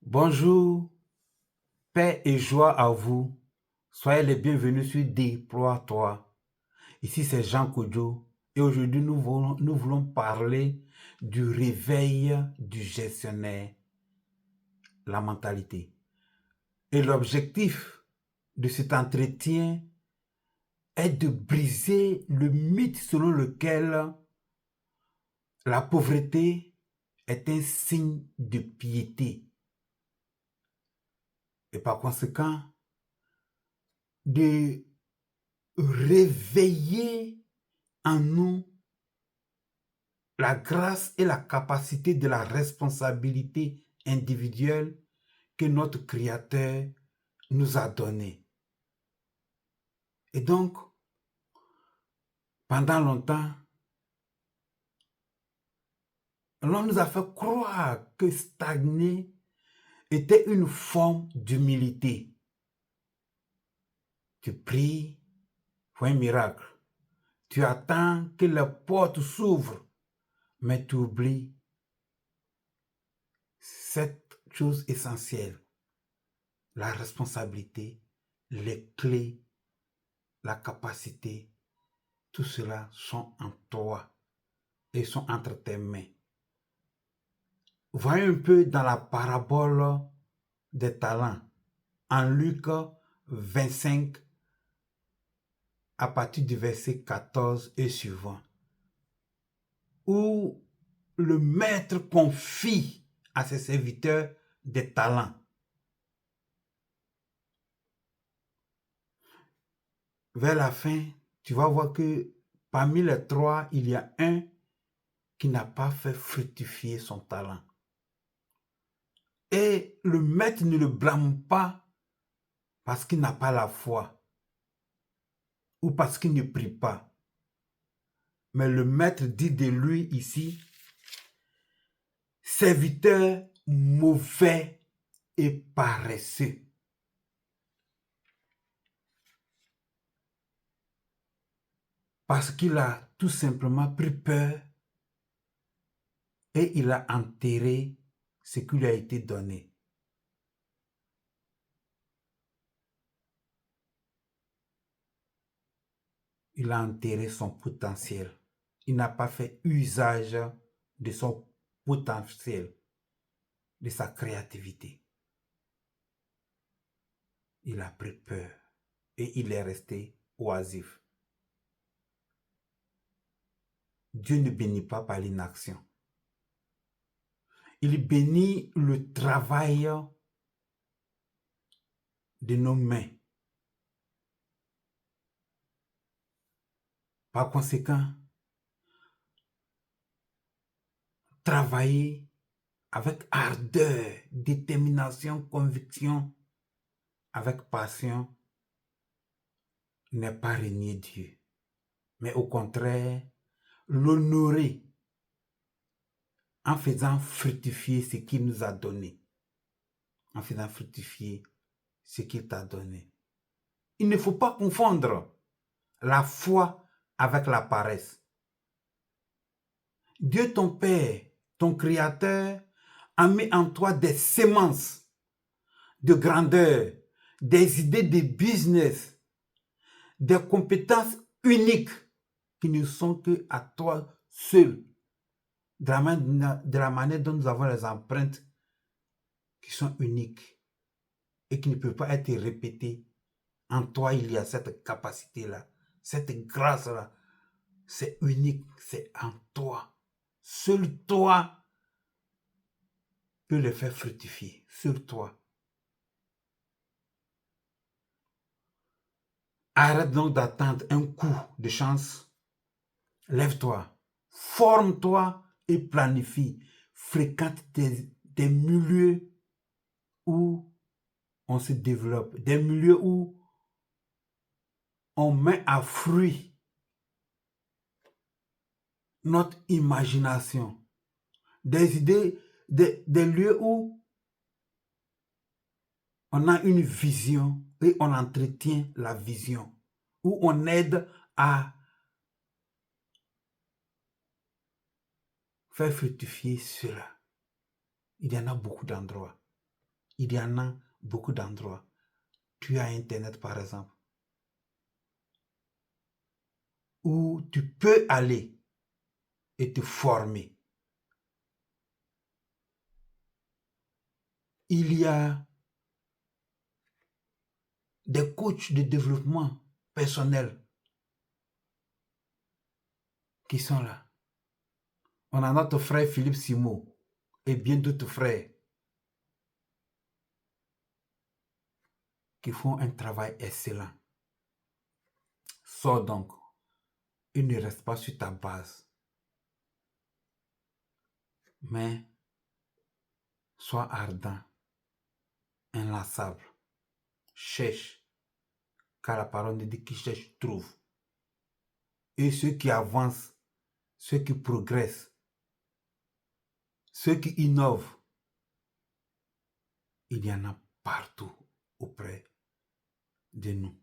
Bonjour, paix et joie à vous. Soyez les bienvenus sur Déploie-toi. Ici, c'est Jean Kodjo et aujourd'hui, nous voulons parler du réveil du gestionnaire, la mentalité. Et l'objectif de cet entretien est de briser le mythe selon lequel la pauvreté est un signe de piété. Et par conséquent, de réveiller en nous la grâce et la capacité de la responsabilité individuelle que notre Créateur nous a donnée. Et donc, pendant longtemps, l'on nous a fait croire que stagner était une forme d'humilité. Tu pries pour un miracle. Tu attends que la porte s'ouvre, mais tu oublies cette chose essentielle, la responsabilité, les clés, la capacité, tout cela sont en toi et sont entre tes mains. Voyons un peu dans la parabole des talents, en Luc 25, à partir du verset 14 et suivant, où le maître confie à ses serviteurs des talents. Vers la fin, tu vas voir que parmi les trois, il y a un qui n'a pas fait fructifier son talent. Et le maître ne le blâme pas parce qu'il n'a pas la foi ou parce qu'il ne prie pas. Mais le maître dit de lui ici, serviteur mauvais et paresseux. Parce qu'il a tout simplement pris peur et il a enterré ce qui lui a été donné. Il a enterré son potentiel. Il n'a pas fait usage de son potentiel, de sa créativité. Il a pris peur et il est resté oisif. Dieu ne bénit pas par l'inaction. Il bénit le travail de nos mains. Par conséquent, travailler avec ardeur, détermination, conviction, avec passion, n'est pas renier Dieu, mais au contraire, l'honorer en faisant fructifier ce qu'il nous a donné. En faisant fructifier ce qu'il t'a donné. Il ne faut pas confondre la foi avec la paresse. Dieu ton Père, ton Créateur, a mis en toi des semences de grandeur, des idées de business, des compétences uniques qui ne sont que à toi seul. De la manière dont nous avons les empreintes qui sont uniques et qui ne peuvent pas être répétées. En toi, il y a cette capacité-là, cette grâce-là. C'est unique, c'est en toi. Seul toi peux le faire fructifier. Seul toi. Arrête donc d'attendre un coup de chance. Lève-toi, forme-toi et planifie. Fréquente des milieux où on se développe, des milieux où on met à fruit notre imagination, des idées, des lieux où on a une vision et on entretient la vision, où on aide à faire fructifier cela. Il y en a beaucoup d'endroits. Il y en a beaucoup d'endroits. Tu as Internet, par exemple, où tu peux aller et te former. Il y a des coachs de développement personnel qui sont là. On a notre frère Philippe Simo et bien d'autres frères qui font un travail excellent. Sors donc et ne reste pas sur ta base, mais sois ardent, inlassable, cherche, car la parole dit qui cherche trouve. Et ceux qui avancent, ceux qui progressent, ceux qui innovent, il y en a partout auprès de nous.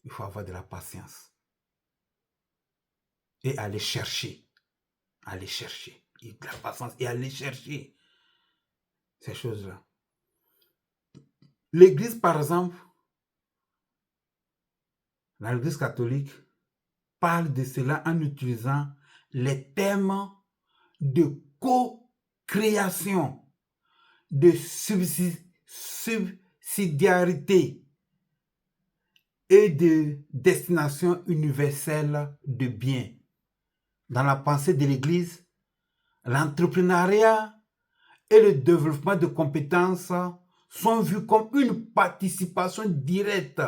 Il faut avoir de la patience et aller chercher, et de la patience et aller chercher ces choses-là. L'Église, par exemple, l'Église catholique parle de cela en utilisant les termes de co-création, de subsidiarité et de destination universelle de biens. Dans la pensée de l'Église, l'entrepreneuriat et le développement de compétences sont vus comme une participation directe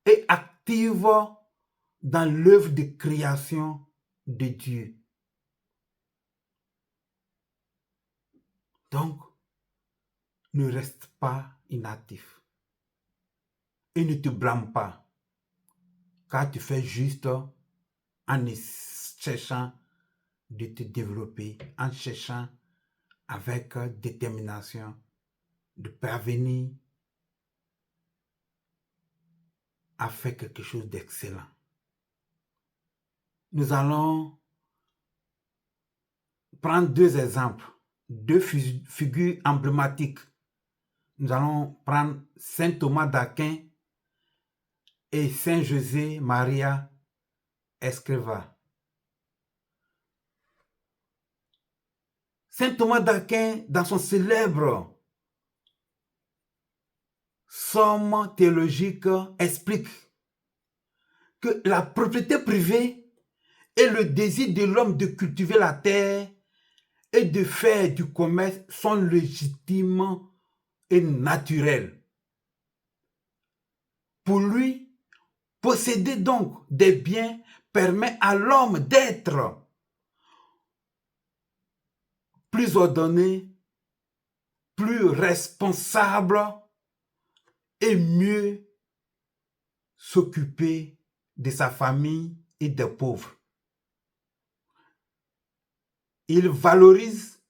et active dans l'œuvre de création de Dieu. Donc, ne reste pas inactif et ne te blâme pas, car tu fais juste en cherchant de te développer, en cherchant avec détermination de parvenir à faire quelque chose d'excellent. Nous allons prendre deux exemples, deux figures emblématiques. Nous allons prendre Saint Thomas d'Aquin et Saint José Maria Escrivá. Saint Thomas d'Aquin, dans son célèbre somme théologique, explique que la propriété privée et le désir de l'homme de cultiver la terre et de faire du commerce sont légitimes et naturels. Pour lui, posséder donc des biens permet à l'homme d'être plus ordonné, plus responsable et mieux s'occuper de sa famille et des pauvres. Il valorise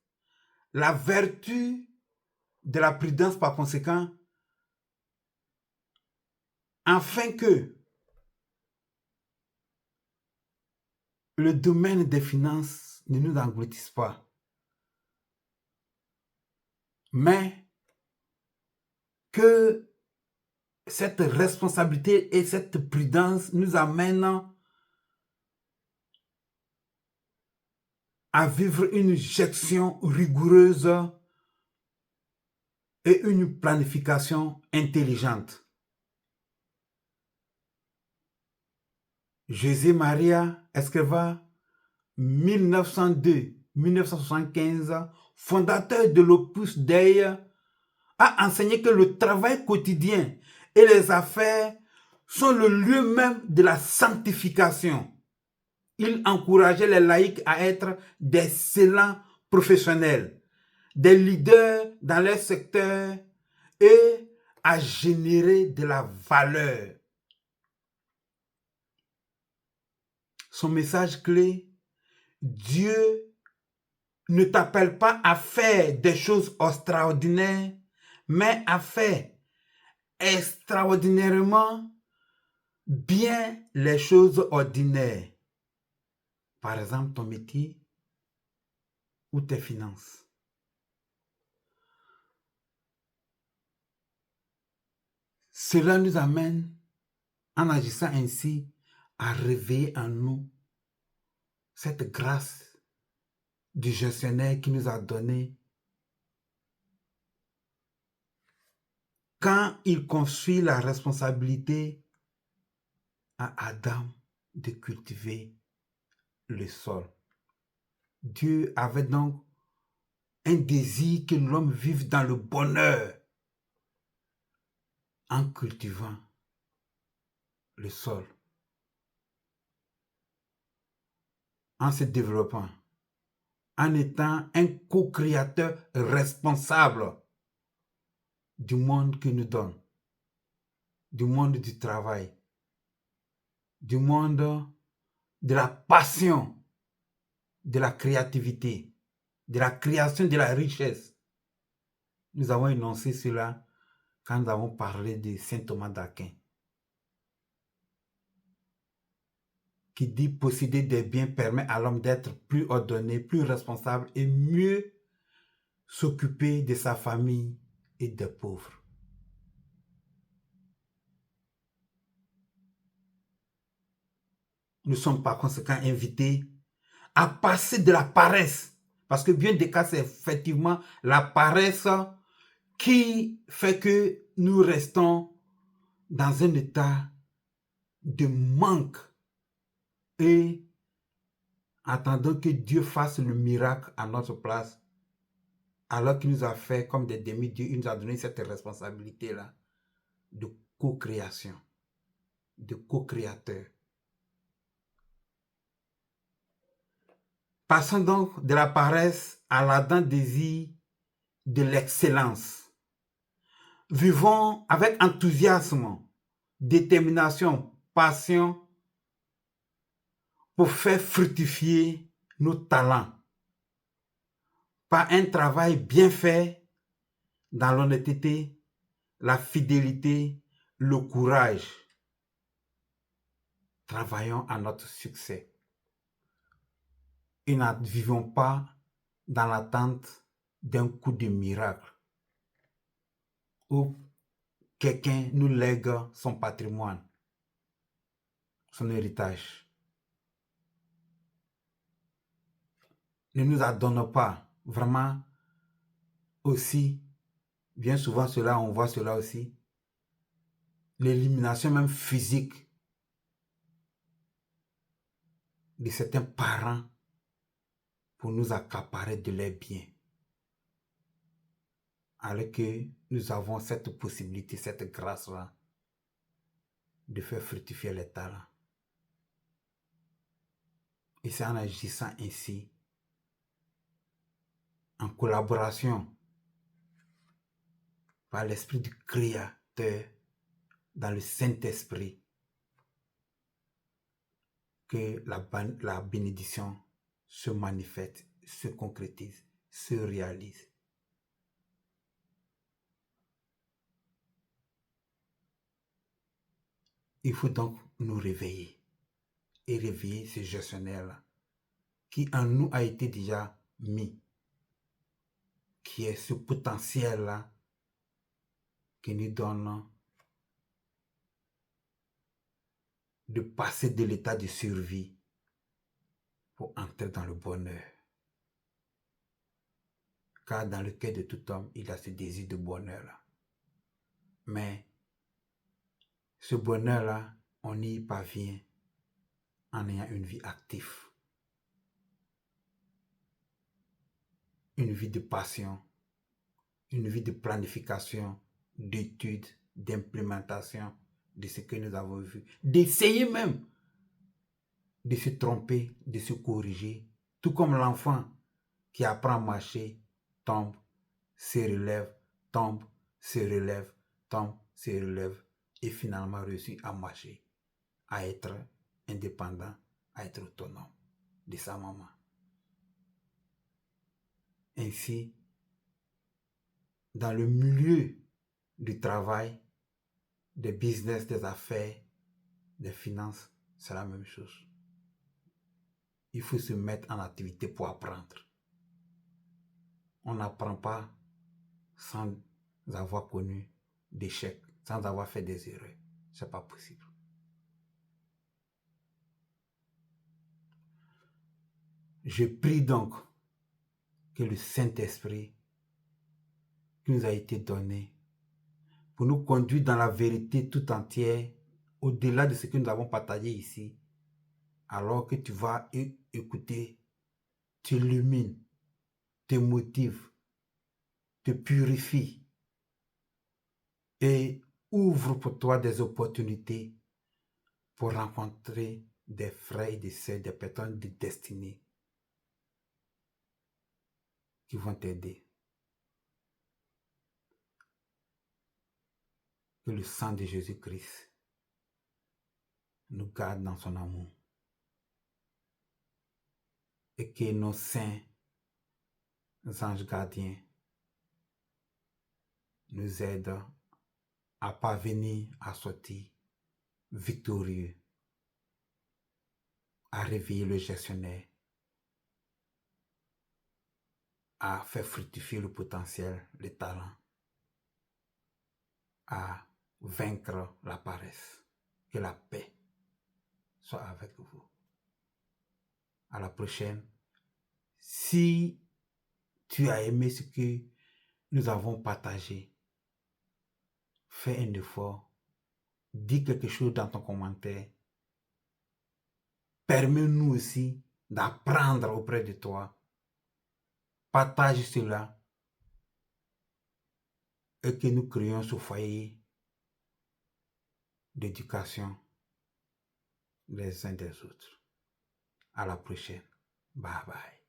la vertu de la prudence par conséquent, afin que le domaine des finances ne nous engloutisse pas, mais que cette responsabilité et cette prudence nous amènent à vivre une gestion rigoureuse et une planification intelligente. José Maria Escrivá, 1902-1975, fondateur de l'Opus Dei, a enseigné que le travail quotidien et les affaires sont le lieu même de la sanctification. Il encourageait les laïcs à être d'excellents professionnels, des leaders dans leur secteur et à générer de la valeur. Son message clé: Dieu ne t'appelle pas à faire des choses extraordinaires, mais à faire extraordinairement bien les choses ordinaires. Par exemple, ton métier ou tes finances. Cela nous amène, en agissant ainsi, à réveiller en nous cette grâce du gestionnaire qui nous a donné quand il confie la responsabilité à Adam de cultiver le sol. Dieu avait donc un désir que l'homme vive dans le bonheur en cultivant le sol, en se développant, en étant un co-créateur responsable du monde qu'il nous donne, du monde du travail, du monde de la passion, de la créativité, de la création de la richesse. Nous avons énoncé cela quand nous avons parlé de saint Thomas d'Aquin, qui dit posséder des biens permet à l'homme d'être plus ordonné, plus responsable et mieux s'occuper de sa famille et des pauvres. Nous sommes par conséquent invités à passer de la paresse, parce que bien des cas, c'est effectivement la paresse qui fait que nous restons dans un état de manque et attendons que Dieu fasse le miracle à notre place, alors qu'il nous a fait comme des demi-dieux, il nous a donné cette responsabilité-là de co-création, de co-créateur. Passons donc de la paresse à l'ardent désir de l'excellence. Vivons avec enthousiasme, détermination, passion pour faire fructifier nos talents par un travail bien fait dans l'honnêteté, la fidélité, le courage. Travaillons à notre succès et ne vivons pas dans l'attente d'un coup de miracle où quelqu'un nous lègue son patrimoine, son héritage. Ne nous adonnons pas vraiment aussi, bien souvent cela, on voit cela aussi, l'élimination même physique de certains parents pour nous accaparer de leurs biens. Alors que nous avons cette possibilité, cette grâce-là, de faire fructifier les talents. Et c'est en agissant ainsi, en collaboration, par l'esprit du Créateur, dans le Saint-Esprit, que la bénédiction se manifeste, se concrétise, se réalise. Il faut donc nous réveiller et réveiller ce gestionnaire-là qui en nous a été déjà mis, qui est ce potentiel-là qui nous donne de passer de l'état de survie pour entrer dans le bonheur. Car dans le cœur de tout homme, il a ce désir de bonheur-là. Mais ce bonheur-là, on y parvient en ayant une vie active. Une vie de passion, une vie de planification, d'étude, d'implémentation de ce que nous avons vu. D'essayer même de se tromper, de se corriger. Tout comme l'enfant qui apprend à marcher, tombe, se relève, tombe, se relève, tombe, se relève et finalement réussit à marcher, à être indépendant, à être autonome de sa maman. Ainsi, dans le milieu du travail, des business, des affaires, des finances, c'est la même chose. Il faut se mettre en activité pour apprendre. On n'apprend pas sans avoir connu d'échecs, sans avoir fait des erreurs. C'est pas possible. Je prie donc que le Saint-Esprit qui nous a été donné pour nous conduire dans la vérité tout entière, au-delà de ce que nous avons partagé ici, alors que tu vas écouter, t'illumine, te motive, te purifie et ouvre pour toi des opportunités pour rencontrer des frères et des sœurs, des personnes de destinée qui vont t'aider. Que le sang de Jésus-Christ nous garde dans son amour et que nos saints anges gardiens nous aident à parvenir à sortir victorieux, à réveiller le gestionnaire, à faire fructifier le potentiel, le talent, à vaincre la paresse. Que la paix soit avec vous. À la prochaine. Si tu as aimé ce que nous avons partagé, fais un effort, dis quelque chose dans ton commentaire. Permets-nous aussi d'apprendre auprès de toi. Partage cela et que nous créions ce foyer d'éducation les uns des autres. À la prochaine. Bye bye.